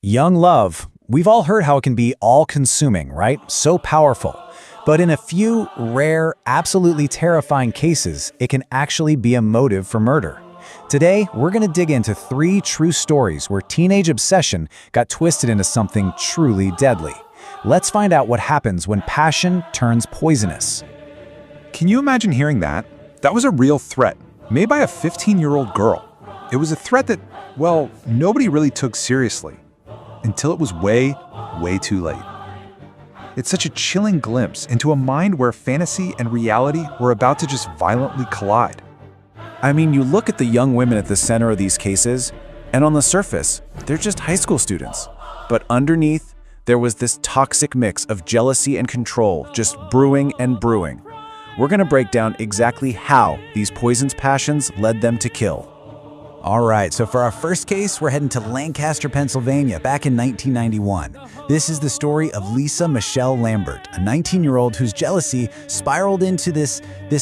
Young love. We've all heard how it can be all-consuming, right? So powerful. But in a few rare, absolutely terrifying cases, it can actually be a motive for murder. Today, we're going to dig into 3 true stories where teenage obsession got twisted into something truly deadly. Let's find out what happens when passion turns poisonous. Can you imagine hearing that? That was a real threat, made by a 15-year-old girl. It was a threat that, well, nobody really took seriously. Until it was way too late. It's such a chilling glimpse into a mind where fantasy and reality were about to just violently collide. I mean, you look at the young women at the center of these cases, and on the surface, they're just high school students. But underneath, there was this toxic mix of jealousy and control just brewing and brewing. We're going to break down exactly how these poison's passions led them to kill. All right, so for our first case, we're heading to Lancaster, Pennsylvania, back in 1991. This is the story of Lisa Michelle Lambert, a 19-year-old whose jealousy spiraled into this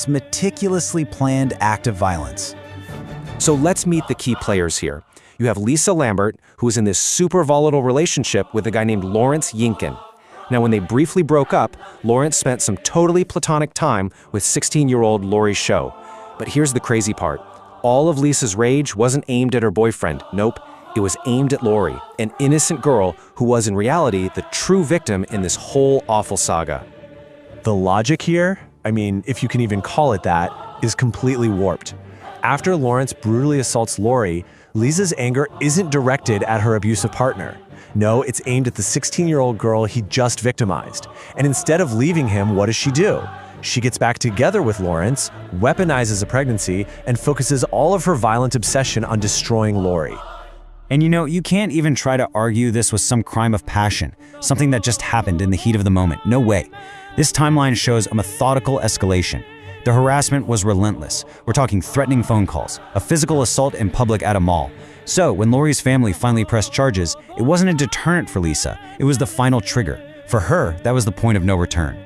meticulously planned act of violence. So let's meet the key players here. You have Lisa Lambert, who is in this super volatile relationship with a guy named Lawrence Yinkin. Now, when they briefly broke up, Lawrence spent some totally platonic time with 16-year-old Lori Sho. But here's the crazy part. All of Lisa's rage wasn't aimed at her boyfriend. Nope, it was aimed at Lori, an innocent girl who was in reality the true victim in this whole awful saga. The logic here, I mean, if you can even call it that, is completely warped. After Lawrence brutally assaults Lori, Lisa's anger isn't directed at her abusive partner. No, it's aimed at the 16-year-old girl he just victimized. And instead of leaving him, what does she do? She gets back together with Lawrence, weaponizes a pregnancy, and focuses all of her violent obsession on destroying Lori. And you know, you can't even try to argue this was some crime of passion, something that just happened in the heat of the moment. No way. This timeline shows a methodical escalation. The harassment was relentless. We're talking threatening phone calls, a physical assault in public at a mall. So when Lori's family finally pressed charges, it wasn't a deterrent for Lisa, it was the final trigger. For her, that was the point of no return.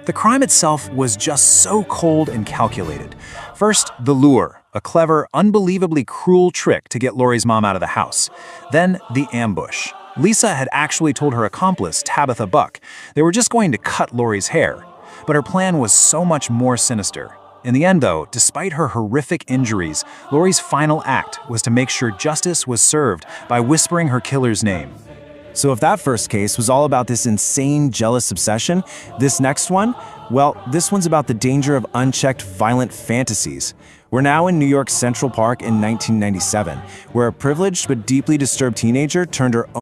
The crime itself was just so cold and calculated. First, the lure, a clever, unbelievably cruel trick to get Lori's mom out of the house. Then, the ambush. Lisa had actually told her accomplice, Tabitha Buck, they were just going to cut Lori's hair. But her plan was so much more sinister. In the end, though, despite her horrific injuries, Lori's final act was to make sure justice was served by whispering her killer's name. So if that first case was all about this insane, jealous obsession, this next one, well, this one's about the danger of unchecked violent fantasies. We're now in New York's Central Park in 1997, where a privileged but deeply disturbed teenager turned her own